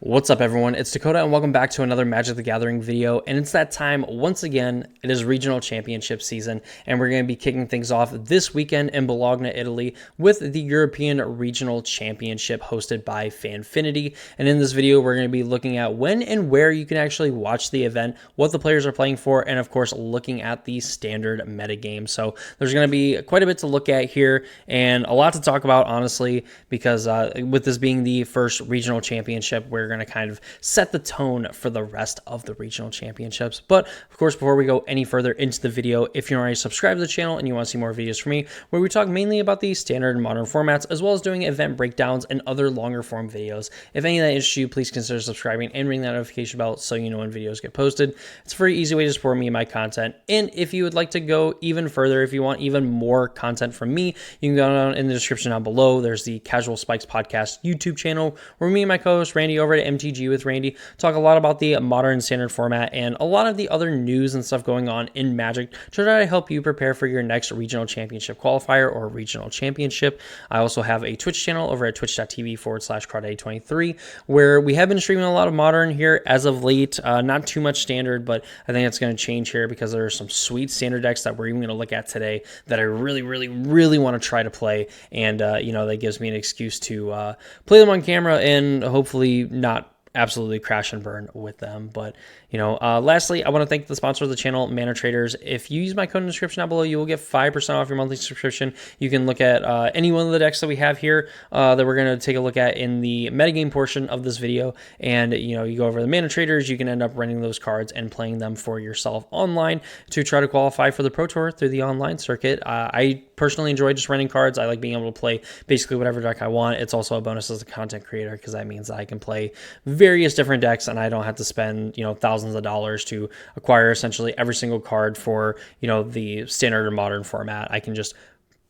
What's up, everyone? It's Dakota, and welcome back to another Magic the Gathering video. And it's that time once again. It is regional championship season, and we're going to be kicking things off this weekend in Bologna, Italy, with the European Regional Championship hosted by Fanfinity. And in this video, we're going to be looking at when and where you can actually watch the event, what the players are playing for, and of course, looking at the standard metagame. So there's going to be quite a bit to look at here, and a lot to talk about, honestly, because with this being the first regional championship, we're going to kind of set the tone for the rest of the regional championships. But of course, before we go any further into the video, if you're already subscribed to the channel and you want to see more videos from me, where we talk mainly about the standard and modern formats, as well as doing event breakdowns and other longer form videos, if any of that interests you, please consider subscribing and ring that notification bell so you know when videos get posted. It's a very easy way to support me and my content. And if you would like to go even further, if you want even more content from me, you can go down in the description down below. There's the Casual Spikes Podcast YouTube channel, where me and my co-host Randy over at MTG with Randy talk a lot about the modern standard format and a lot of the other news and stuff going on in Magic to try to help you prepare for your next regional championship qualifier or regional championship. I also have a Twitch channel over at twitch.tv/Crawdaddy23, where we have been streaming a lot of modern here as of late. Not too much standard, but I think it's going to change here because there are some sweet standard decks that we're even going to look at today that I really want to try to play. And, that gives me an excuse to play them on camera and hopefully not absolutely crash and burn with them. But lastly, I want to thank the sponsor of the channel, Manatraders. If you use my code in the description down below, you will get 5% off your monthly subscription. You can look at any one of the decks that we have here that we're going to take a look at in the metagame portion of this video. And you go over the Manatraders, you can end up renting those cards and playing them for yourself online to try to qualify for the Pro Tour through the online circuit. I personally enjoy just renting cards. I like being able to play basically whatever deck I want. It's also a bonus as a content creator because that means that I can play various different decks and I don't have to spend thousands of dollars to acquire essentially every single card for the standard or modern format. I can just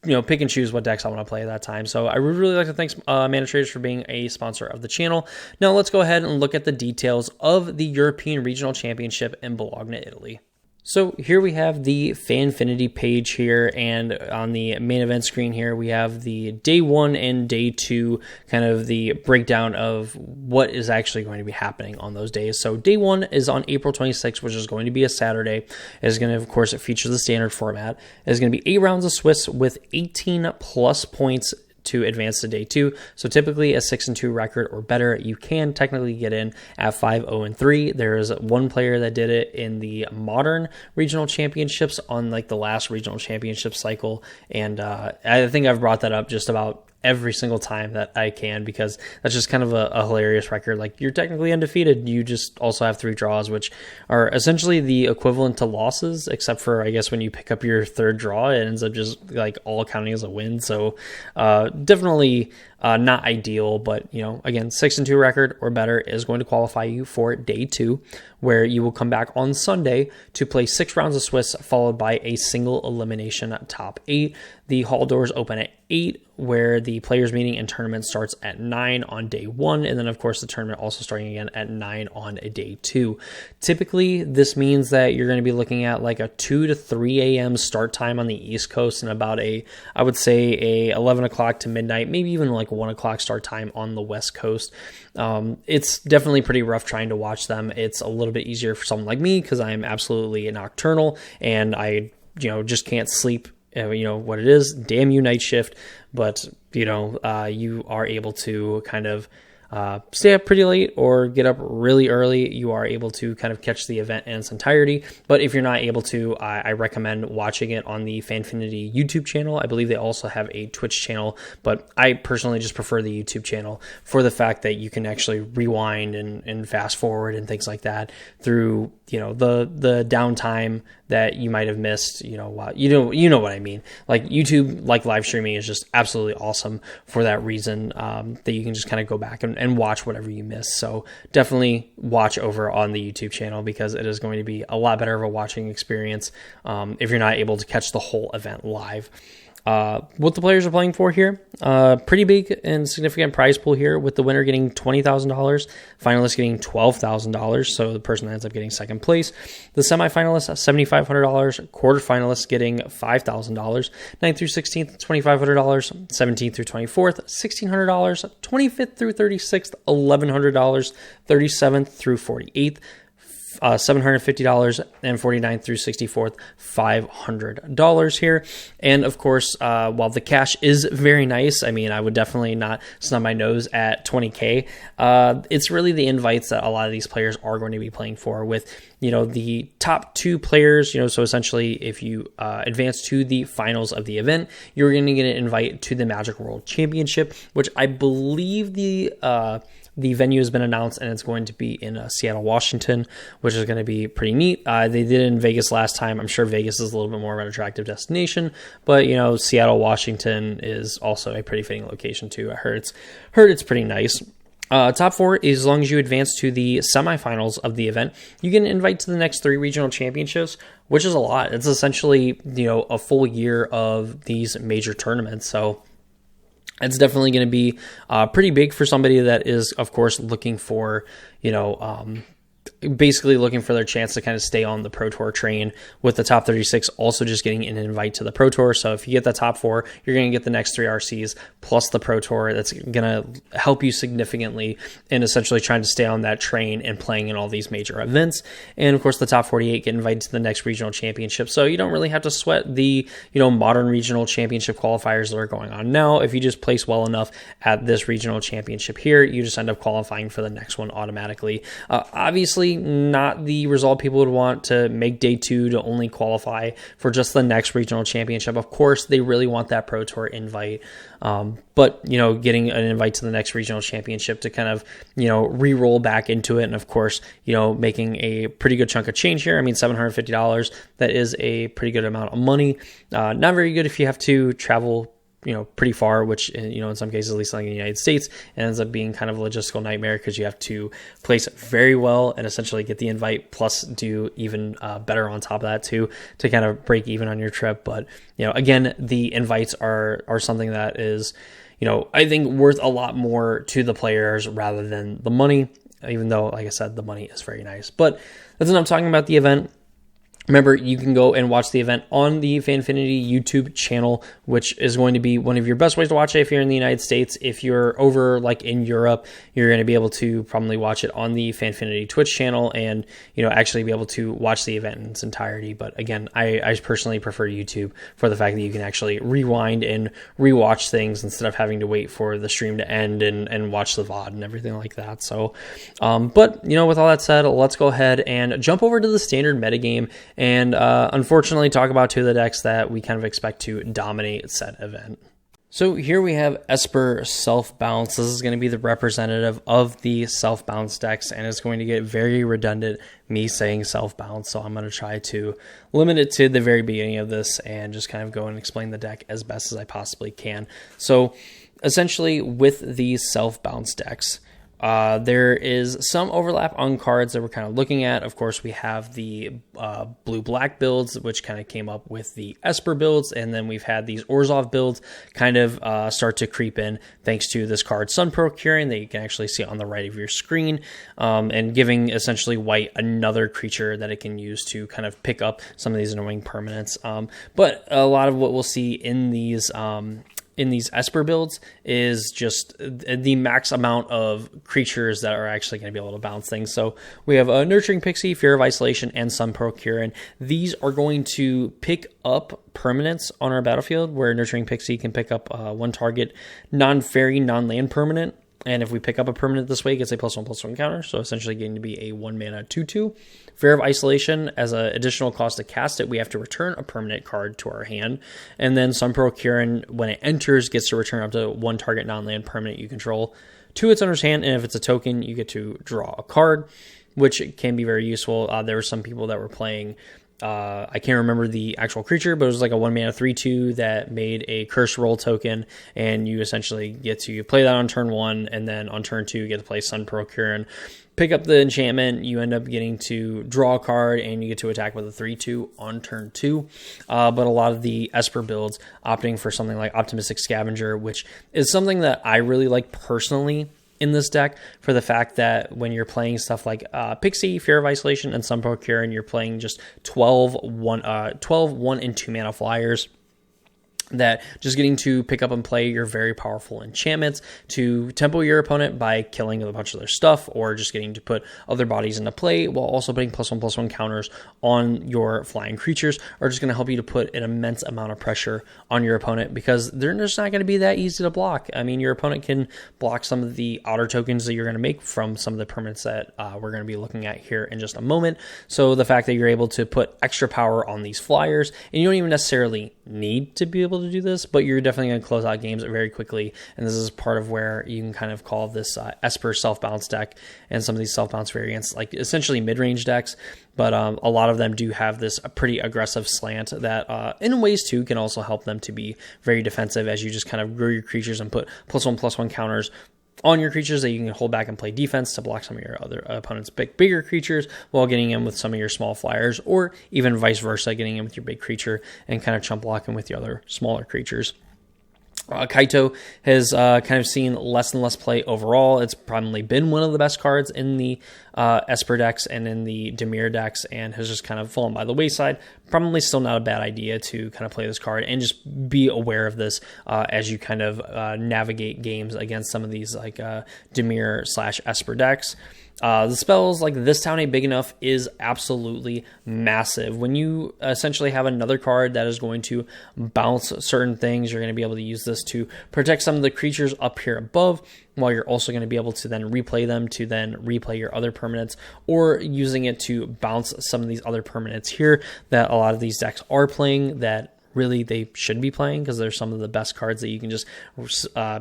pick and choose what decks I want to play at that time. So I would really like to thank Manatraders for being a sponsor of the channel. Now let's go ahead and look at the details of the European Regional Championship in Bologna, Italy. So here we have the Fanfinity page here, and on the main event screen here, we have the day 1 and day 2, kind of the breakdown of what is actually going to be happening on those days. So day 1 is on April 26th, which is going to be a Saturday. It is going to, of course, feature the standard format. It is going to be 8 rounds of Swiss with 18 plus points to advance to day 2. So typically a 6-2 record or better, you can technically get in at 5-0-3. There's one player that did it in the modern regional championships on the last regional championship cycle. And I think I've brought that up just about every single time that I can, because that's just kind of a hilarious record. You're technically undefeated. You just also have 3 draws, which are essentially the equivalent to losses, except for, I guess, when you pick up your 3rd draw, it ends up just all counting as a win. So definitely not ideal, but again, 6-2 record or better is going to qualify you for day 2, where you will come back on Sunday to play 6 rounds of Swiss, followed by a single elimination top 8. The hall doors open at 8, where the players meeting and tournament starts at 9 on day 1, and then of course the tournament also starting again at 9 on day 2. Typically, this means that you're going to be looking at a 2 to 3 a.m. start time on the East Coast, and about I would say a 11 o'clock to midnight, maybe even 1 o'clock start time on the West Coast. It's definitely pretty rough trying to watch them. It's a little bit easier for someone like me because I am absolutely nocturnal and I just can't sleep. What it is, damn you, night shift. But you are able to kind of stay up pretty late or get up really early. You are able to kind of catch the event in its entirety. But if you're not able to, I recommend watching it on the Fanfinity YouTube channel. I believe they also have a Twitch channel, but I personally just prefer the YouTube channel for the fact that you can actually rewind and fast forward and things like that through the downtime that you might have missed. You know what I mean. YouTube, live streaming is just absolutely awesome for that reason, that you can just kind of go back and watch whatever you miss. So definitely watch over on the YouTube channel, because it is going to be a lot better of a watching experience if you're not able to catch the whole event live. what the players are playing for here. Pretty big and significant prize pool here, with the winner getting $20,000, finalists getting $12,000, so the person that ends up getting second place. The semifinalists, $7,500, quarterfinalists getting $5,000, 9th through 16th, $2,500, 17th through 24th, $1,600, 25th through 36th, $1,100, 37th through 48th, $750, and 49th through 64th, $500 here. And of course, while the cash is very nice, I mean, I would definitely not snub my nose at $20K. It's really the invites that a lot of these players are going to be playing for, with, you know, the top 2 players, you know, so essentially if you advance to the finals of the event, you're going to get an invite to the Magic World Championship, which I believe the venue has been announced, and it's going to be in Seattle, Washington, which is going to be pretty neat. They did it in Vegas last time. I'm sure Vegas is a little bit more of an attractive destination, but, you know, Seattle, Washington is also a pretty fitting location too. I heard it's pretty nice. Top 4 is, as long as you advance to the semifinals of the event, you get an invite to the next 3 regional championships, which is a lot. It's essentially, you know, a full year of these major tournaments. So it's definitely going to be pretty big for somebody that is, of course, looking for, you know, basically looking for their chance to kind of stay on the Pro Tour train, with the top 36 also just getting an invite to the Pro Tour. So if you get the top 4, you're going to get the next 3 RCs plus the Pro Tour. That's going to help you significantly in essentially trying to stay on that train and playing in all these major events. And of course, the top 48 get invited to the next regional championship. So you don't really have to sweat the, you know, modern regional championship qualifiers that are going on now. If you just place well enough at this regional championship here, you just end up qualifying for the next one automatically. Obviously, not the result people would want, to make day 2 to only qualify for just the next regional championship. Of course, they really want that Pro Tour invite. But, you know, getting an invite to the next regional championship to kind of, you know, re-roll back into it. And of course, you know, making a pretty good chunk of change here. I mean, $750, that is a pretty good amount of money. Not very good if you have to travel, you know, pretty far, which, you know, in some cases, at least like in the United States, it ends up being kind of a logistical nightmare, because you have to place very well and essentially get the invite plus do even better on top of that too, to kind of break even on your trip. But, you know, again, the invites are something that is, you know, I think worth a lot more to the players rather than the money, even though, like I said, the money is very nice. But that's enough talking about the event. Remember, you can go and watch the event on the Fanfinity YouTube channel, which is going to be one of your best ways to watch it if you're in the United States. If you're over like in Europe, you're going to be able to probably watch it on the Fanfinity Twitch channel and, you know, actually be able to watch the event in its entirety. But again, I personally prefer YouTube for the fact that you can actually rewind and rewatch things instead of having to wait for the stream to end and watch the VOD and everything like that. So, but, you know, with all that said, let's go ahead and jump over to the standard metagame and unfortunately talk about 2 of the decks that we kind of expect to dominate said event. So here we have Esper Self-Bounce. This is going to be the representative of the Self-Bounce decks, and it's going to get very redundant, me saying Self-Bounce, so I'm going to try to limit it to the very beginning of this and just kind of go and explain the deck as best as I possibly can. So essentially, with these Self-Bounce decks, there is some overlap on cards that we're kind of looking at. Of course, we have the blue-black builds, which kind of came up with the Esper builds, and then we've had these Orzhov builds kind of start to creep in thanks to this card Sun Procuring that you can actually see on the right of your screen, and giving essentially white another creature that it can use to kind of pick up some of these annoying permanents. But a lot of what we'll see in these Esper builds is just the max amount of creatures that are actually going to be able to bounce things. So we have a Nurturing Pixie, Fear of Isolation, and Sun Procuring. These are going to pick up permanents on our battlefield, where Nurturing Pixie can pick up one target non-fairy, non-land permanent. And if we pick up a permanent this way, it gets a +1/+1 counter. So essentially getting to be a 1-mana 2/2. Fear of Isolation, as an additional cost to cast it, we have to return a permanent card to our hand. And then Sun Procuring, when it enters, gets to return up to 1 target non-land permanent you control to its owner's hand. And if it's a token, you get to draw a card, which can be very useful. There were some people that were playing I can't remember the actual creature, but it was like a 1-mana 3/2 that made a curse roll token, and you essentially get to play that on turn 1, and then on turn 2 you get to play Sun Procurin, pick up the enchantment, you end up getting to draw a card, and you get to attack with a 3/2 on turn 2. But a lot of the Esper builds opting for something like Optimistic Scavenger, which is something that I really like personally in this deck, for the fact that when you're playing stuff like Pixie, Fear of Isolation, and Sun Procurin, you're playing just 12 1 and 2 mana flyers, that just getting to pick up and play your very powerful enchantments to tempo your opponent by killing a bunch of their stuff, or just getting to put other bodies into play while also putting +1/+1 counters on your flying creatures, are just going to help you to put an immense amount of pressure on your opponent, because they're just not going to be that easy to block. I mean, your opponent can block some of the otter tokens that you're going to make from some of the permanents that we're going to be looking at here in just a moment. So the fact that you're able to put extra power on these flyers, and you don't even necessarily need to be able to do this, but you're definitely going to close out games very quickly, and this is part of where you can kind of call this Esper self-bounce deck, and some of these self-bounce variants, like essentially mid-range decks, but a lot of them do have this pretty aggressive slant that in ways too can also help them to be very defensive, as you just kind of grow your creatures and put +1/+1 counters on your creatures that you can hold back and play defense to block some of your other opponent's bigger creatures, while getting in with some of your small flyers, or even vice versa, getting in with your big creature and kind of chump blocking with the other smaller creatures. Kaito has kind of seen less and less play overall. It's probably been one of the best cards in the Esper decks and in the Dimir decks, and has just kind of fallen by the wayside. Probably still not a bad idea to kind of play this card and just be aware of this as you kind of navigate games against some of these like Dimir/Esper decks. The spells like This Town Ain't Big Enough is absolutely massive. When you essentially have another card that is going to bounce certain things, you're going to be able to use this to protect some of the creatures up here above, while you're also going to be able to then replay them to then replay your other permanents, or using it to bounce some of these other permanents here that a lot of these decks are playing that really they should be playing, because they're some of the best cards that you can just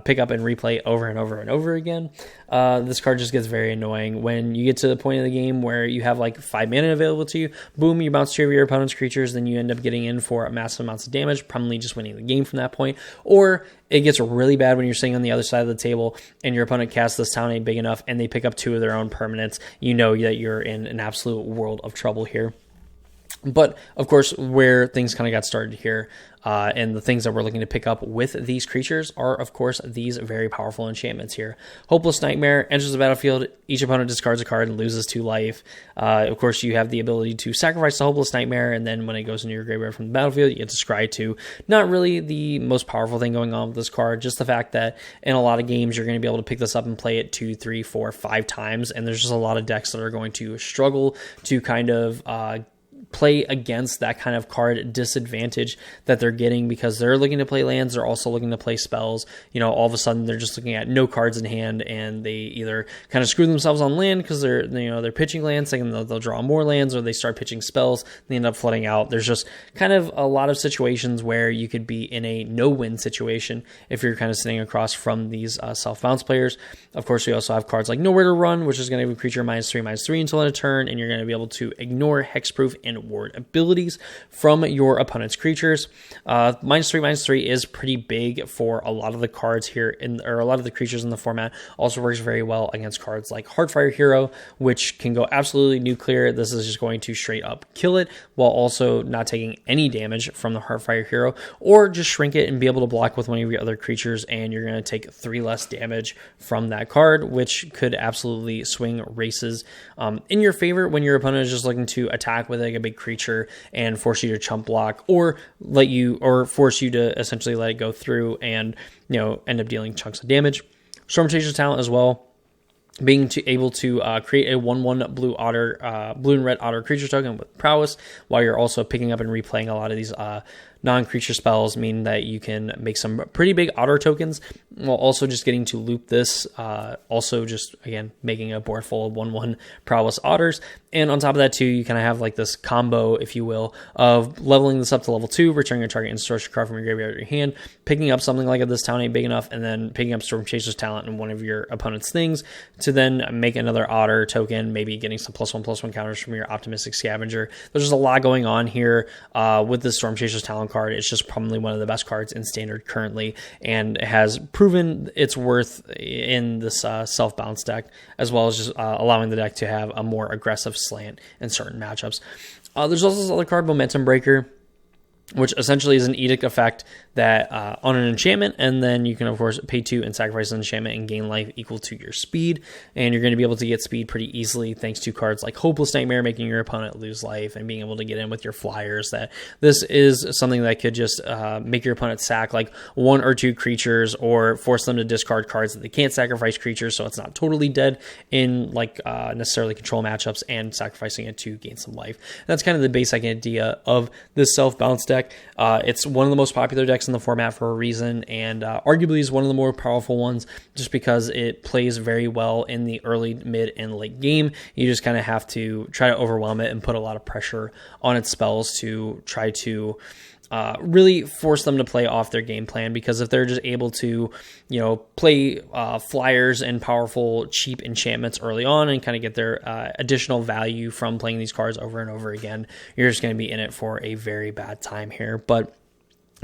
pick up and replay over and over and over again. This card just gets very annoying when you get to the point of the game where you have like 5 mana available to you. Boom, you bounce 2 of your opponent's creatures, then you end up getting in for massive amounts of damage, probably just winning the game from that point. Or it gets really bad when you're sitting on the other side of the table and your opponent casts This Town Ain't Big Enough and they pick up 2 of their own permanents. You know that you're in an absolute world of trouble here. But, of course, where things kind of got started here, and the things that we're looking to pick up with these creatures are, of course, these very powerful enchantments here. Hopeless Nightmare enters the battlefield. Each opponent discards a card and loses 2 life. Of course, you have the ability to sacrifice the Hopeless Nightmare, and then when it goes into your graveyard from the battlefield, you get to scry 2. Not really the most powerful thing going on with this card, just the fact that in a lot of games, you're going to be able to pick this up and play it 2, 3, 4, 5 times, and there's just a lot of decks that are going to struggle to kind of play against that kind of card disadvantage that they're getting, because they're looking to play lands, they're also looking to play spells. You know, all of a sudden they're just looking at no cards in hand, and they either kind of screw themselves on land because they're pitching lands, thinking they'll draw more lands, or they start pitching spells, they end up flooding out. There's just kind of a lot of situations where you could be in a no-win situation if you're kind of sitting across from these self-bounce players. Of course, we also have cards like Nowhere to Run, which is going to give a creature -3/-3 until end of turn, and you're going to be able to ignore hexproof and ward abilities from your opponent's creatures. -3/-3 is pretty big for a lot of the cards here, or a lot of the creatures in the format. Also works very well against cards like Heartfire Hero, which can go absolutely nuclear. This is just going to straight up kill it, while also not taking any damage from the Heartfire Hero, or just shrink it and be able to block with one of your other creatures, and you're going to take 3 less damage from that card, which could absolutely swing races in your favor when your opponent is just looking to attack with like a big creature and force you to chump block, or force you to essentially let it go through and end up dealing chunks of damage. Storm Chaser's talent as well, being able to create a 1/1 blue and red otter creature token with prowess, while you're also picking up and replaying a lot of these non-creature spells mean that you can make some pretty big otter tokens, while also just getting to loop this, also just, again, making a board full of 1/1 prowess otters. And on top of that too, you kind of have like this combo, if you will, of leveling this up to level 2, returning a target and source card from your graveyard or your hand, picking up something like This Town Ain't Big Enough, and then picking up Storm Chaser's talent in one of your opponent's things to then make another otter token, maybe getting some +1/+1 counters from your Optimistic Scavenger. There's just a lot going on here with this Storm Chaser's talent card. It's just probably one of the best cards in Standard currently, and has proven its worth in this self-bounce deck, as well as just allowing the deck to have a more aggressive slant in certain matchups. There's also this other card, Momentum Breaker, which essentially is an edict effect that on an enchantment, and then you can of course pay 2 and sacrifice an enchantment and gain life equal to your speed, and you're going to be able to get speed pretty easily thanks to cards like Hopeless Nightmare, making your opponent lose life, and being able to get in with your flyers. That this is something that could just make your opponent sack like 1 or 2 creatures, or force them to discard cards that they can't sacrifice creatures, so it's not totally dead in like necessarily control matchups, and sacrificing it to gain some life. That's kind of the basic idea of this self-bounce deck. It's one of the most popular decks in the format for a reason, and arguably is one of the more powerful ones, just because it plays very well in the early, mid, and late game. You just kind of have to try to overwhelm it and put a lot of pressure on its spells to try to really force them to play off their game plan, because if they're just able to, play flyers and powerful, cheap enchantments early on and kind of get their additional value from playing these cards over and over again, you're just going to be in it for a very bad time here. But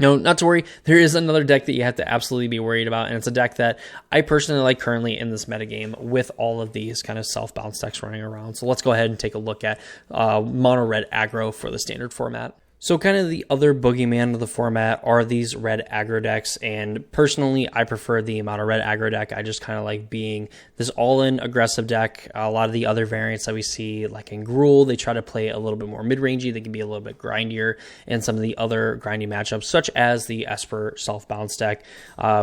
not to worry, there is another deck that you have to absolutely be worried about, and it's a deck that I personally like currently in this metagame with all of these kind of self-bounce decks running around. So let's go ahead and take a look at mono red aggro for the Standard format. So kind of the other boogeyman of the format are these red aggro decks, and personally I prefer the mono red aggro deck. I just kind of like being this all-in aggressive deck. A lot of the other variants that we see, like in Gruul, they try to play a little bit more mid-rangey. They can be a little bit grindier in some of the other grindy matchups, such as the Esper self-bounce deck.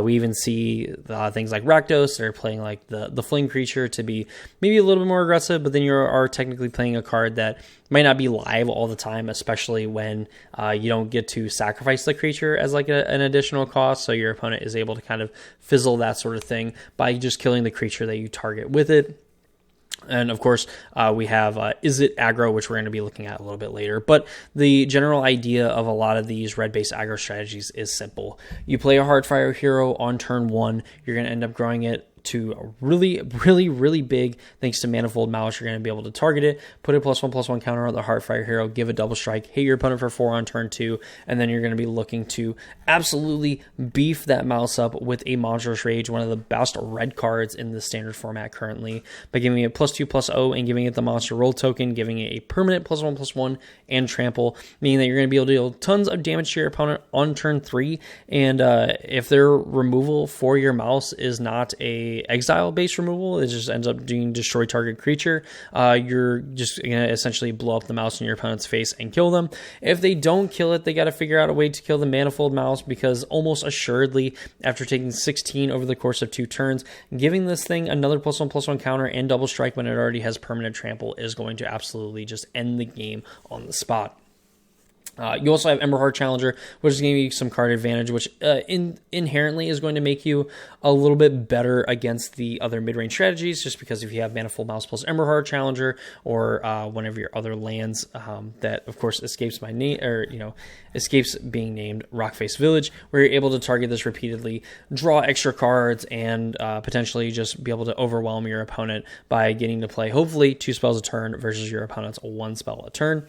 We even see things like Rakdos. They're playing like the Fling creature to be maybe a little bit more aggressive, but then you are technically playing a card that might not be live all the time, especially when you don't get to sacrifice the creature as like an additional cost, so your opponent is able to kind of fizzle that sort of thing by just killing the creature that you target with it. And of course, we have Is It Aggro, which we're going to be looking at a little bit later. But the general idea of a lot of these red-based aggro strategies is simple. You play a Hardfire hero on turn 1, you're going to end up growing it to a really, really, really big, thanks to Manifold Malice. You're going to be able to target it, put a +1/+1 counter on the Heartfire hero, give a double strike, hit your opponent for 4 on turn 2, and then you're going to be looking to absolutely beef that mouse up with a Monstrous Rage, one of the best red cards in the Standard format currently, by giving it +2/+0 and giving it the Monster Roll token, giving it a permanent +1/+1 and trample, meaning that you're going to be able to deal tons of damage to your opponent on turn 3, and if their removal for your mouse is not a exile based removal, it just ends up doing destroy target creature, you're just gonna essentially blow up the mouse in your opponent's face and kill them. If they don't kill it, they got to figure out a way to kill the Manifold Mouse, because almost assuredly after taking 16 over the course of 2 turns, giving this thing another +1/+1 counter and double strike when it already has permanent trample is going to absolutely just end the game on the spot. You also have Emberheart Challenger, which is going to give you some card advantage, which inherently is going to make you a little bit better against the other mid-range strategies, just because if you have Manifold Mouse plus Emberheart Challenger, or one of your other lands that, of course, escapes my name, or escapes being named Rockface Village, where you're able to target this repeatedly, draw extra cards, and potentially just be able to overwhelm your opponent by getting to play hopefully 2 spells a turn versus your opponent's 1 spell a turn.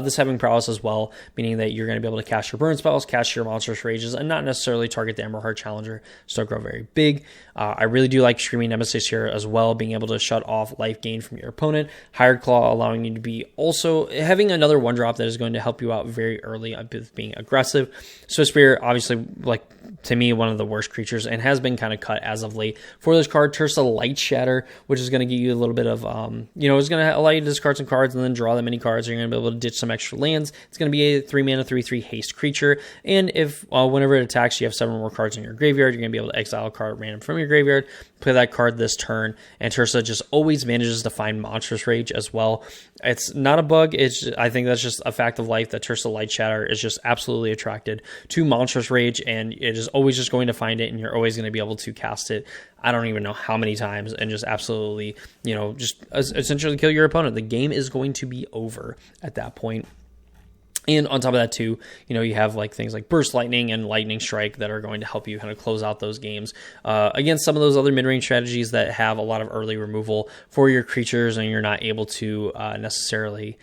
This having prowess as well, meaning that you're going to be able to cast your burn spells, cast your Monstrous Rages, and not necessarily target the Emberheart Challenger, so grow very big. I really do like Screaming Nemesis here as well, being able to shut off life gain from your opponent. Hired Claw allowing you to be also having another 1-drop that is going to help you out very early with being aggressive. Swift Spear, obviously, like to me, one of the worst creatures, and has been kind of cut as of late. For this card, Tersa Light Shatter, which is going to give you a little bit of, it's going to allow you to discard some cards and then draw that many cards. You're going to be able to ditch some extra lands. It's going to be a 3-mana 3/3 haste creature, and if whenever it attacks, you have 7 more cards in your graveyard, you're going to be able to exile a card random from your graveyard, play that card this turn, and Tersa just always manages to find Monstrous Rage as well. It's not a bug. I think that's just a fact of life that Tersa Light Shatter is just absolutely attracted to Monstrous Rage, and it is always just going to find it, and you're always going to be able to cast it. I don't even know how many times, and just absolutely, just essentially kill your opponent. The game is going to be over at that point. And on top of that, too, you have like things like Burst Lightning and Lightning Strike that are going to help you kind of close out those games against some of those other mid-range strategies that have a lot of early removal for your creatures, and you're not able to necessarily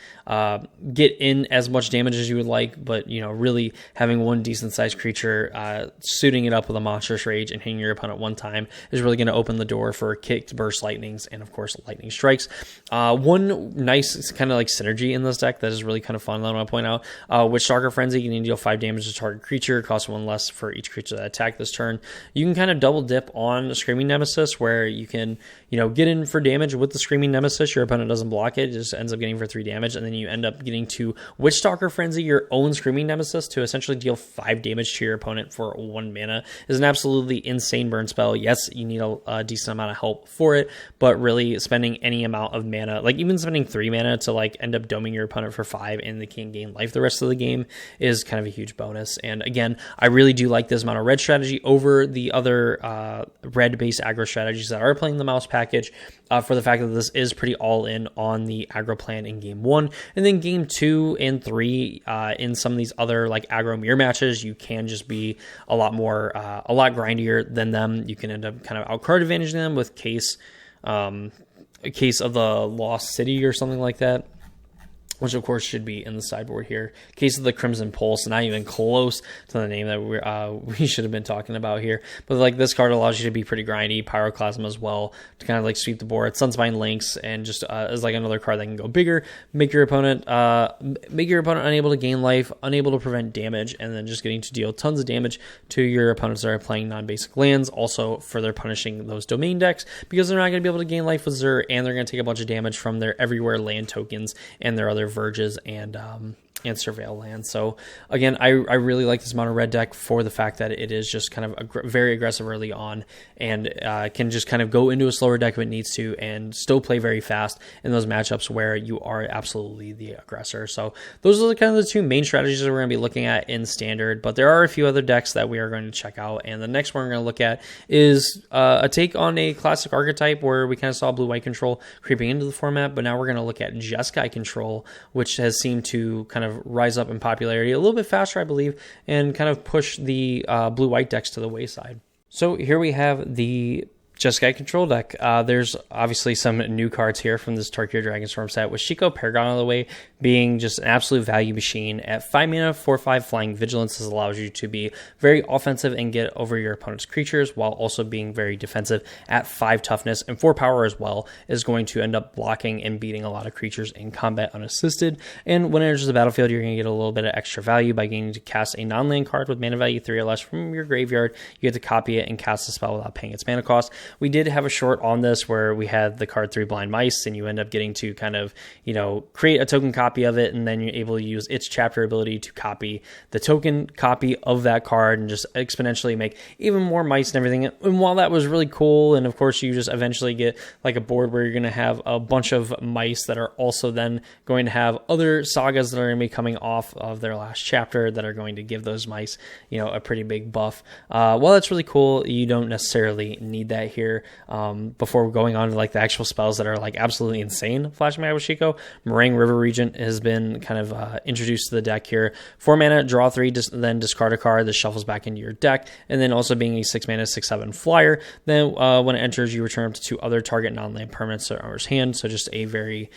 get in as much damage as you would like. But, really having one decent-sized creature, suiting it up with a Monstrous Rage and hitting your opponent one time is really going to open the door for kicked Burst Lightnings and, of course, Lightning Strikes. One nice kind of like synergy in this deck that is really kind of fun that I want to point out. With Stalker Frenzy, you can deal 5 damage to target creature, cost 1 less for each creature that attack this turn. You can kind of double dip on Screaming Nemesis, where you can, get in for damage with the Screaming Nemesis. Your opponent doesn't block it, just ends up getting for 3 damage, and then you end up getting to Witch Stalker Frenzy, your own Screaming Nemesis, to essentially deal 5 damage to your opponent for 1 mana. Is an absolutely insane burn spell. Yes, you need a decent amount of help for it, but really spending any amount of mana, like even spending 3 mana to like end up doming your opponent for 5 and they can't gain life the rest of the game is kind of a huge bonus. And again, I really do like this mono red strategy over the other red based aggro strategies that are playing the mouse package, for the fact that this is pretty all in on the aggro plan in game 1, and then game 2 and 3 in some of these other like aggro mirror matches, you can just be a lot grindier than them. You can end up kind of out card advantaging them with Case of the Lost City or something like that, which of course should be in the sideboard here. Case of the Crimson Pulse, not even close to the name that we should have been talking about here. But like this card allows you to be pretty grindy. Pyroclasm as well to kind of like sweep the board. Sunspine Links, and just is like another card that can go bigger, make your opponent unable to gain life, unable to prevent damage, and then just getting to deal tons of damage to your opponents that are playing non-basic lands. Also further punishing those domain decks because they're not going to be able to gain life with Zur, and they're going to take a bunch of damage from their everywhere land tokens and their other Verges and Surveil land. So again, I really like this mono red deck for the fact that it is just kind of very aggressive early on, and can just kind of go into a slower deck if it needs to and still play very fast in those matchups where you are absolutely the aggressor. So those are kind of the 2 main strategies that we're going to be looking at in standard, but there are a few other decks that we are going to check out. And the next one we're going to look at is a take on a classic archetype where we kind of saw blue-white control creeping into the format, but now we're going to look at Jeskai control, which has seemed to kind of rise up in popularity a little bit faster, I believe, and kind of push the blue-white decks to the wayside. So here we have the Jeskai control deck. There's obviously some new cards here from this Tarkir Dragonstorm set, with Shiko Paragon on the way being just an absolute value machine. At 5 mana, 4/5 flying vigilance. This allows you to be very offensive and get over your opponent's creatures while also being very defensive. At 5 toughness and 4 power as well, is going to end up blocking and beating a lot of creatures in combat unassisted. And when it enters the battlefield, you're going to get a little bit of extra value by getting to cast a non-land card with mana value 3 or less from your graveyard. You get to copy it and cast the spell without paying its mana cost. We did have a short on this where we had the card 3 Blind Mice, and you end up getting to kind of, create a token copy of it, and then you're able to use its chapter ability to copy the token copy of that card and just exponentially make even more mice and everything. And while that was really cool, and of course you just eventually get like a board where you're going to have a bunch of mice that are also then going to have other sagas that are going to be coming off of their last chapter that are going to give those mice, a pretty big buff. While that's really cool, you don't necessarily need that here. Before going on to like the actual spells that are like absolutely insane, Flashing Back with Shiko, Meringue River Regent has been kind of introduced to the deck here. 4 mana, draw 3, then discard a card that shuffles back into your deck, and then also being a 6 mana, 6/7 flyer. Then when it enters, you return up to 2 other target non-land permanents to owner's hand. So just a very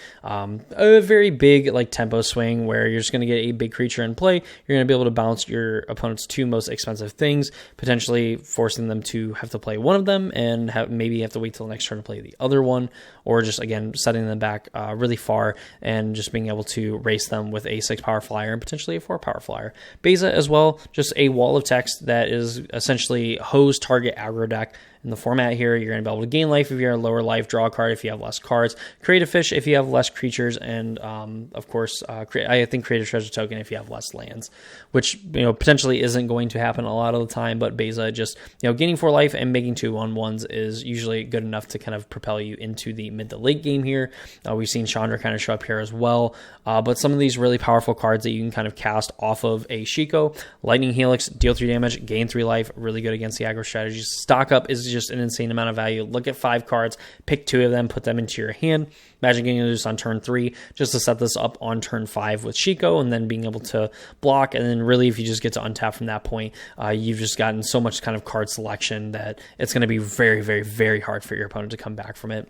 big like tempo swing where you're just going to get a big creature in play. You're going to be able to bounce your opponent's 2 most expensive things, potentially forcing them to have to play one of them and maybe you have to wait till the next turn to play the other one, or just again setting them back really far and just being able to race them with a 6 power flyer and potentially a 4 power flyer. Beza as well, just a wall of text that is essentially hose target aggro deck. in the format here. You're going to be able to gain life if you're a lower life, draw a card if you have less cards, create a fish if you have less creatures, and of course, I think create a treasure token if you have less lands, which potentially isn't going to happen a lot of the time. But Beza just gaining 4 life and making 2/1/1s is usually good enough to kind of propel you into the mid to late game here. We've seen Chandra kind of show up here as well, but some of these really powerful cards that you can kind of cast off of a Shiko, Lightning Helix, deal 3 damage, gain 3 life, really good against the aggro strategies. Stock up is just an insane amount of value. Look at 5 cards, pick 2 of them, put them into your hand. Imagine getting loose on turn 3 just to set this up on turn 5 with Shiko, and then being able to block. And then really, if you just get to untap from that point, you've just gotten so much kind of card selection that it's going to be very, very, very hard for your opponent to come back from it.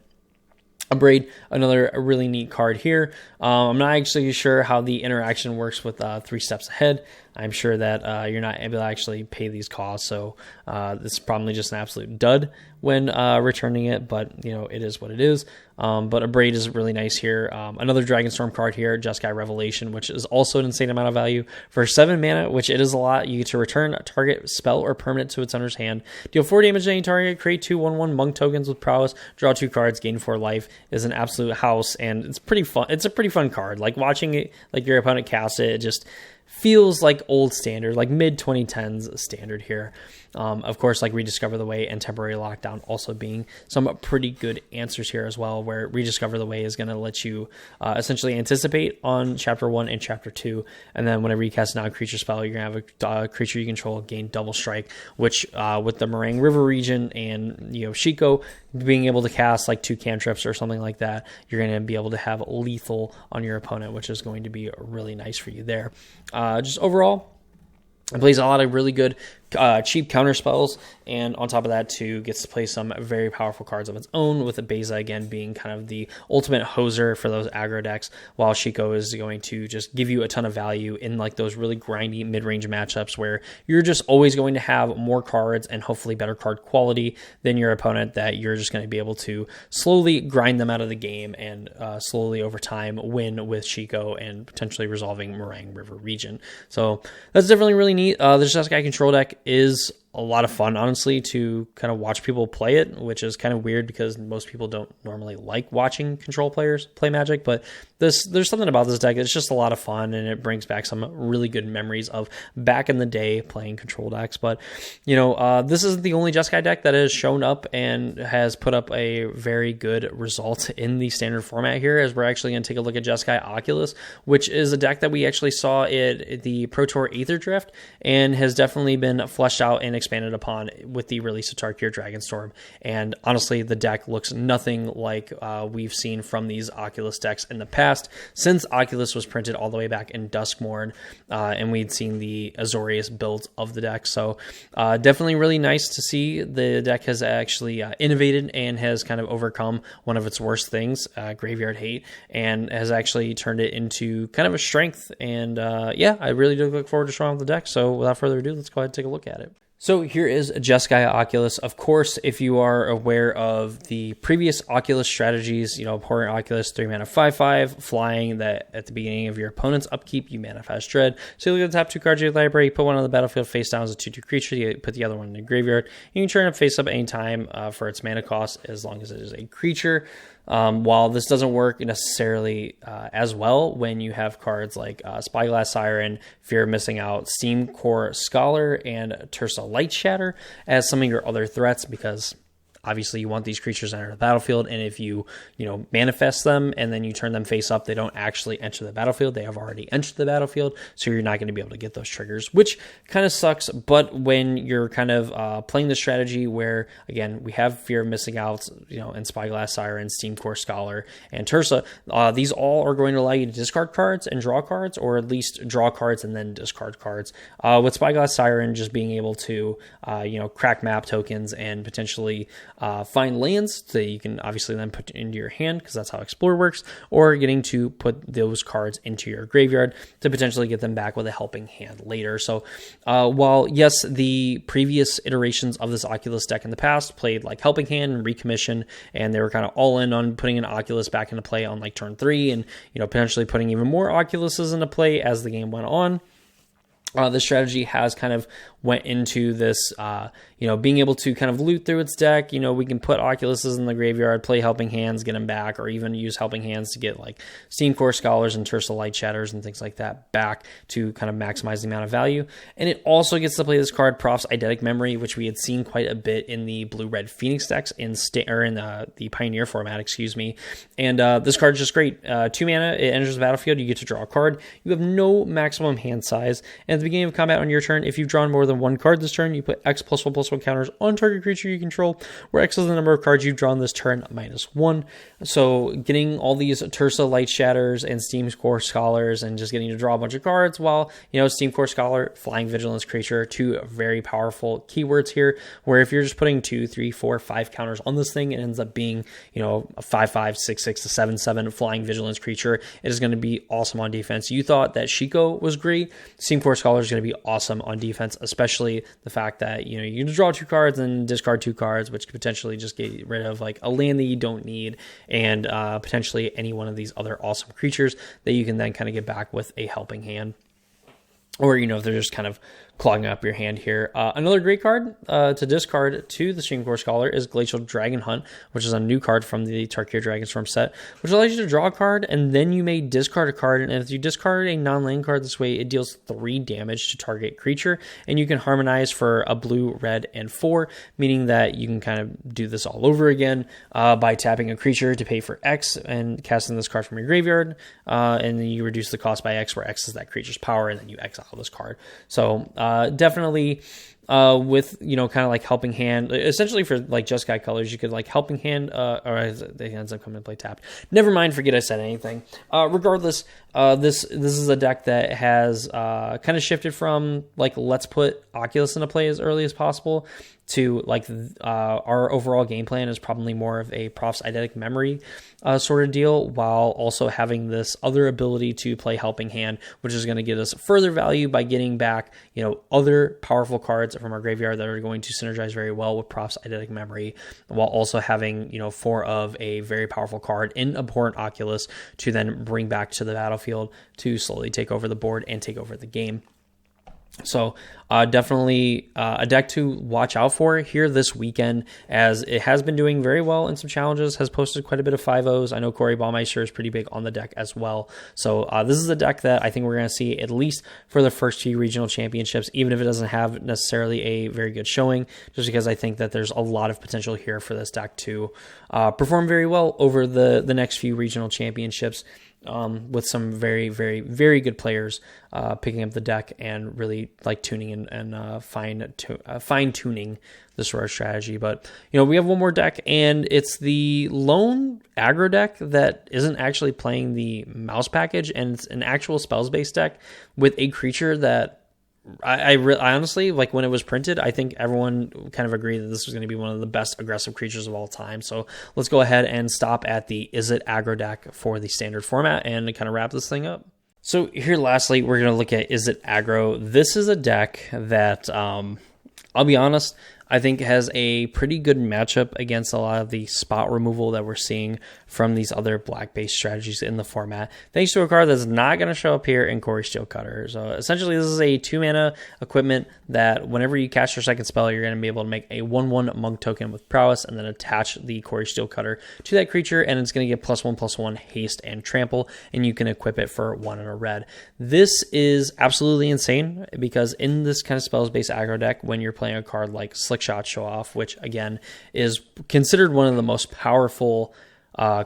Abrade, another really neat card here. I'm not actually sure how the interaction works with 3 steps ahead. I'm sure that you're not able to actually pay these costs, so this is probably just an absolute dud when returning it, but it is what it is. But Abrade is really nice here. Another Dragonstorm card here, Jeskai Revelation, which is also an insane amount of value. For 7 mana, which it is a lot, you get to return a target spell or permanent to its owner's hand, deal 4 damage to any target, create 2/1/1 monk tokens with prowess, draw 2 cards, gain 4 life. Is an absolute house, and it's pretty fun. It's a pretty fun card. Like watching it, like your opponent cast it, it just feels like old standard, like mid 2010s standard here. Of course, like Rediscover the Way and Temporary Lockdown also being some pretty good answers here as well, where Rediscover the Way is going to let you essentially anticipate on Chapter 1 and Chapter 2, and then whenever you cast a non-creature spell, you're going to have a creature you control gain double strike, which with the Meringue River region and Shiko being able to cast like 2 cantrips or something like that, you're going to be able to have lethal on your opponent, which is going to be really nice for you there. Just overall, it plays a lot of really good cheap counter spells, and on top of that too gets to play some very powerful cards of its own, with Beza again being kind of the ultimate hoser for those aggro decks, while Shiko is going to just give you a ton of value in like those really grindy mid-range matchups where you're just always going to have more cards and hopefully better card quality than your opponent, that you're just going to be able to slowly grind them out of the game and slowly over time win with Shiko and potentially resolving Meringue River region. So that's definitely really neat. This Jeskai control deck is a lot of fun, honestly, to kind of watch people play it, which is kind of weird because most people don't normally like watching control players play Magic, but there's something about this deck. It's just a lot of fun, and it brings back some really good memories of back in the day playing control decks. But, this isn't the only Jeskai deck that has shown up and has put up a very good result in the standard format here, as we're actually going to take a look at Jeskai Oculus, which is a deck that we actually saw at the Pro Tour Aether Drift and has definitely been fleshed out and expanded upon with the release of Tarkir Dragonstorm. And honestly, the deck looks nothing like we've seen from these Oculus decks in the past, since Oculus was printed all the way back in Duskmourn, and we'd seen the Azorius builds of the deck. So definitely really nice to see the deck has actually innovated and has kind of overcome one of its worst things, Graveyard Hate, and has actually turned it into kind of a strength. And yeah, I really do look forward to showing off the deck. So without further ado, let's go ahead and take a look at it. So here is Jeskai Oculus. Of course, if you are aware of the previous Oculus strategies, Abhorrent Oculus, 3 mana 5/5, flying, that at the beginning of your opponent's upkeep, you manifest Dread. So you look at the top 2 cards of your library, you put one on the battlefield face down as a 2/2 creature, you put the other one in the graveyard. You can turn it face up anytime for its mana cost, as long as it is a creature. While this doesn't work necessarily as well when you have cards like Spyglass Siren, Fear of Missing Out, Steam Core Scholar, and Tersa Light Shatter as some of your other threats, because obviously you want these creatures to enter the battlefield, and if you manifest them and then you turn them face up, they don't actually enter the battlefield. They have already entered the battlefield, so you're not going to be able to get those triggers, which kind of sucks. But when you're kind of playing the strategy where, again, we have Fear of Missing Out, and Spyglass Siren, Steam Core Scholar, and Tersa, these all are going to allow you to discard cards and draw cards, or at least draw cards and then discard cards. With Spyglass Siren just being able to, crack map tokens and potentially find lands that you can obviously then put into your hand, because that's how Explore works, or getting to put those cards into your graveyard to potentially get them back with a helping hand later. So while, yes, the previous iterations of this Oculus deck in the past played like Helping Hand and Recommission, and they were kind of all in on putting an Oculus back into play on like turn 3, and potentially putting even more Oculuses into play as the game went on. The strategy has kind of went into this, being able to kind of loot through its deck. We can put Oculuses in the graveyard, play Helping Hands, get them back, or even use Helping Hands to get like Steam Core Scholars and Tersa Light Shatters and things like that back to kind of maximize the amount of value. And it also gets to play this card, Prof's Eidetic Memory, which we had seen quite a bit in the Blue-Red Phoenix decks in the Pioneer format, excuse me. And this card is just great. 2 mana, it enters the battlefield, you get to draw a card. You have no maximum hand size, and at the beginning of combat on your turn, if you've drawn more than 1 card this turn, you put X+1/+1 counters on target creature you control, where X is the number of cards you've drawn this turn -1. So getting all these Tersa Light Shatters and Steam Core Scholars and just getting to draw a bunch of cards, while, Steam Core Scholar, Flying Vigilance Creature, 2 very powerful keywords here, where if you're just putting 2, 3, 4, 5 counters on this thing, it ends up being, a 5/5, 6/6, to 7/7 Flying Vigilance Creature. It is going to be awesome on defense. You thought that Shiko was great. Steam Core Scholar is going to be awesome on defense, especially the fact that, you can draw 2 cards and discard 2 cards, which could potentially just get rid of like a land that you don't need, and potentially any one of these other awesome creatures that you can then kind of get back with a Helping Hand. Or, if they're just kind of clogging up your hand here. Another great card to discard to the Steam Core Scholar is Glacial Dragon Hunt, which is a new card from the Tarkir Dragonstorm set, which allows you to draw a card, and then you may discard a card, and if you discard a non-land card this way, it deals 3 damage to target creature, and you can harmonize for a blue, red, and 4, meaning that you can kind of do this all over again by tapping a creature to pay for X and casting this card from your graveyard, and then you reduce the cost by X, where X is that creature's power, and then you exile this card. So definitely with, kind of like Helping Hand, essentially for like Just Guy colors, you could like Helping Hand, or it ends up coming to play tapped. Never mind, forget I said anything. Regardless, this is a deck that has kind of shifted from like, let's put Oculus into play as early as possible, to like our overall game plan is probably more of a Prof's Eidetic Memory sort of deal, while also having this other ability to play Helping Hand, which is going to get us further value by getting back, other powerful cards from our graveyard that are going to synergize very well with Prof's Eidetic Memory, while also having, 4 of a very powerful card in Abhorrent Oculus to then bring back to the battlefield to slowly take over the board and take over the game. So definitely a deck to watch out for here this weekend, as it has been doing very well in some challenges, has posted quite a bit of 5-0s. I know Corey Baumeister is pretty big on the deck as well. So this is a deck that I think we're going to see at least for the first 2 regional championships, even if it doesn't have necessarily a very good showing, just because I think that there's a lot of potential here for this deck to perform very well over the next few regional championships. With some very, very, very good players picking up the deck and really like tuning and fine-tuning this sort of strategy. But, we have one more deck, and it's the lone aggro deck that isn't actually playing the mouse package, and it's an actual spells-based deck with a creature that I honestly, like when it was printed, I think everyone kind of agreed that this was going to be one of the best aggressive creatures of all time. So let's go ahead and stop at the Is It Aggro deck for the standard format and kind of wrap this thing up. So here, lastly, we're going to look at Is It Aggro. This is a deck that, I'll be honest, I think has a pretty good matchup against a lot of the spot removal that we're seeing from these other black-based strategies in the format, thanks to a card that's not going to show up here in Corey Steelcutter. So essentially, this is a 2-mana equipment that whenever you cast your second spell, you're going to be able to make a 1/1 monk token with prowess and then attach the Corey Steelcutter to that creature, and it's going to get +1/+1 haste and trample, and you can equip it for 1 and a red. This is absolutely insane, because in this kind of spells-based aggro deck, when you're playing a card like Slickshot Show Off, which again is considered one of the most powerful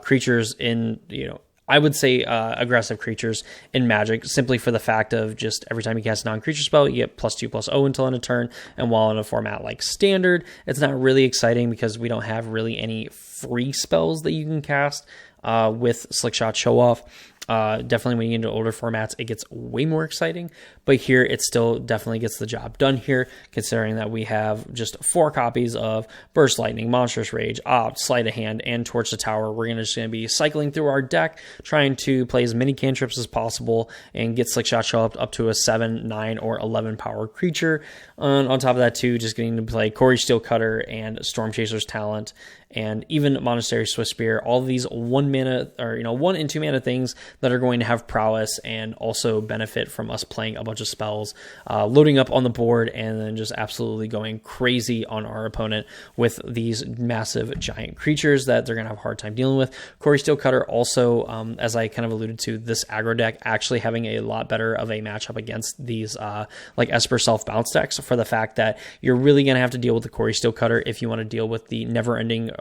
creatures in, I would say aggressive creatures in Magic, simply for the fact of just every time you cast a non-creature spell, you get +2/+0 until end of turn. And while in a format like Standard, it's not really exciting because we don't have really any free spells that you can cast with Slickshot Show Off. Definitely when you get into older formats, it gets way more exciting, but here it still definitely gets the job done here, considering that we have just 4 copies of Burst Lightning, Monstrous Rage, Opt, Sleight of Hand, and Torch the Tower. We're just going to be cycling through our deck, trying to play as many cantrips as possible and get Slickshot Show up to a 7, 9, or 11 power creature. On top of that too, just getting to play Corey Steelcutter and Storm Chaser's Talent, and even Monastery Swift Spear, all of these 1 mana or 1 and 2 mana things that are going to have prowess and also benefit from us playing a bunch of spells, loading up on the board, and then just absolutely going crazy on our opponent with these massive giant creatures that they're going to have a hard time dealing with. Quarry Steel Cutter also, as I kind of alluded to, this aggro deck actually having a lot better of a matchup against these like Esper self-bounce decks, for the fact that you're really going to have to deal with the Quarry Steel Cutter if you want to deal with the never-ending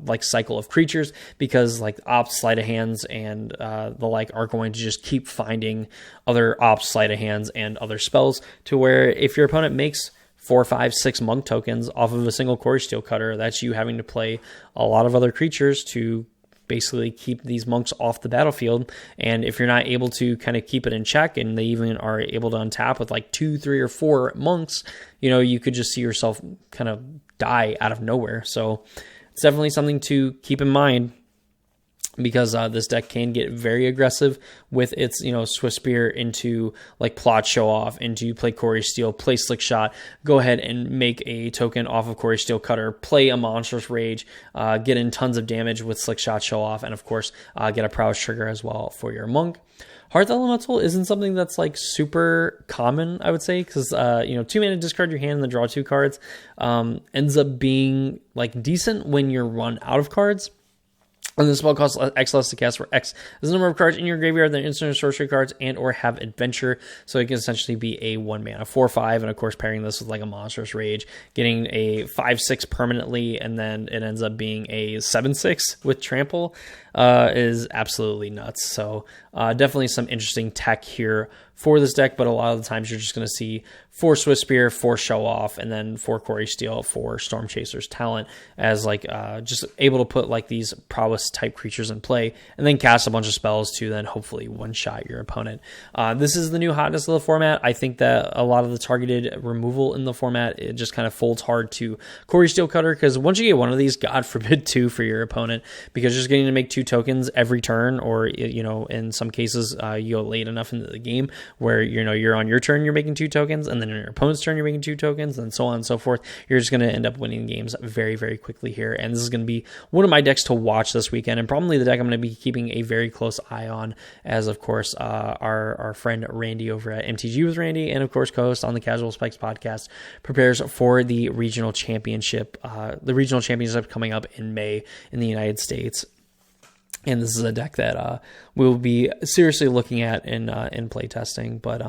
like cycle of creatures, because like Ops, Sleight of Hands, and the like are going to just keep finding other Ops, Sleight of Hands, and other spells, to where if your opponent makes 4, 5, 6 monk tokens off of a single Quarry Steel Cutter, that's you having to play a lot of other creatures to basically keep these monks off the battlefield. And if you're not able to kind of keep it in check, and they even are able to untap with like 2, 3, or 4 monks, you know, you could just see yourself kind of die out of nowhere. So it's definitely something to keep in mind, because this deck can get very aggressive with its, you know, Swift Spear into like Plot Show Off, into play Quarry Steel, play Slick Shot, go ahead and make a token off of Quarry Steel Cutter, play a Monstrous Rage, get in tons of damage with Slick Shot, Show Off, and of course get a Prowess Trigger as well for your Monk. Hearth Elemental isn't something that's like super common, I would say, because you know, 2 mana, discard your hand and then draw 2 cards ends up being like decent when you're run out of cards. And the spell costs X less to cast, where X is the number of cards in your graveyard than instant or sorcery cards and or have adventure. So it can essentially be a 1 mana 4/5, and of course pairing this with like a Monstrous Rage, getting a 5/6 permanently, and then it ends up being a 7/6 with trample is absolutely nuts. So definitely some interesting tech here for this deck, but a lot of the times you're just going to see 4 Swift Spear, 4 Show Off, and then 4 Quarry Steel, 4 Storm Chaser's Talent, as like just able to put like these prowess type creatures in play, and then cast a bunch of spells to then hopefully one-shot your opponent. This is the new hotness of the format. I think that a lot of the targeted removal in the format, it just kind of folds hard to Quarry Steel Cutter, because once you get one of these, God forbid 2 for your opponent, because just getting to make 2 tokens every turn, or you know, in some cases you go late enough into the game where, you know, you're on your turn, you're making 2 tokens, and then on your opponent's turn, you're making 2 tokens, and so on and so forth. You're just going to end up winning games very, very quickly here. And this is going to be one of my decks to watch this weekend, and probably the deck I'm going to be keeping a very close eye on, as of course our friend Randy over at MTG with Randy, and of course co-host on the Casual Spikes podcast, prepares for the regional championship. The regional championship coming up in May in the United States. And this is a deck that we'll be seriously looking at in play testing. But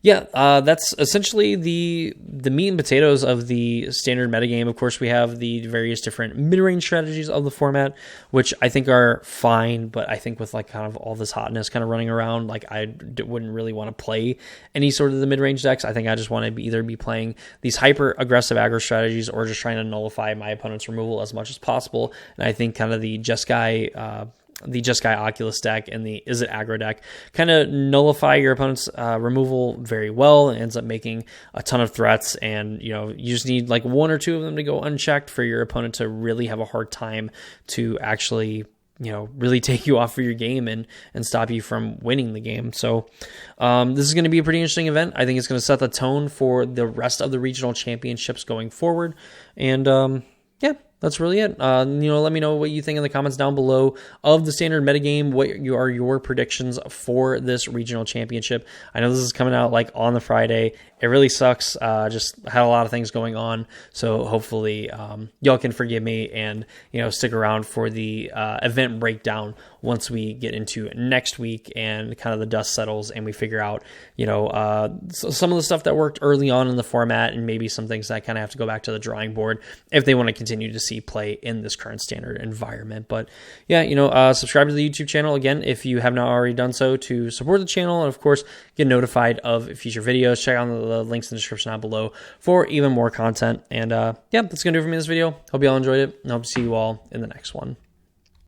yeah, that's essentially the meat and potatoes of the standard metagame. Of course, we have the various different mid-range strategies of the format, which I think are fine. But I think with like kind of all this hotness kind of running around, like I wouldn't really want to play any sort of the mid-range decks. I think I just want to either be playing these hyper-aggressive aggro strategies, or just trying to nullify my opponent's removal as much as possible. And I think kind of the Jeskai Oculus deck and the Is It Aggro deck kind of nullify your opponent's removal very well. It ends up making a ton of threats, and you know, you just need like 1 or 2 of them to go unchecked for your opponent to really have a hard time to actually, you know, really take you off for your game and stop you from winning the game. So this is going to be a pretty interesting event. I think it's going to set the tone for the rest of the regional championships going forward. And yeah, that's really it. You know, let me know what you think in the comments down below of the standard metagame. What are your predictions for this regional championship? I know this is coming out like on the Friday. It really sucks. Just had a lot of things going on. So hopefully y'all can forgive me and, you know, stick around for the event breakdown once we get into next week and kind of the dust settles and we figure out, you know, some of the stuff that worked early on in the format, and maybe some things that kind of have to go back to the drawing board if they want to continue to see play in this current standard environment. But yeah, you know, subscribe to the YouTube channel again if you have not already done so, to support the channel, and of course get notified of future videos. Check out the links in the description down below for even more content. And yeah, that's gonna do it for me in this video. Hope you all enjoyed it, and hope to see you all in the next one.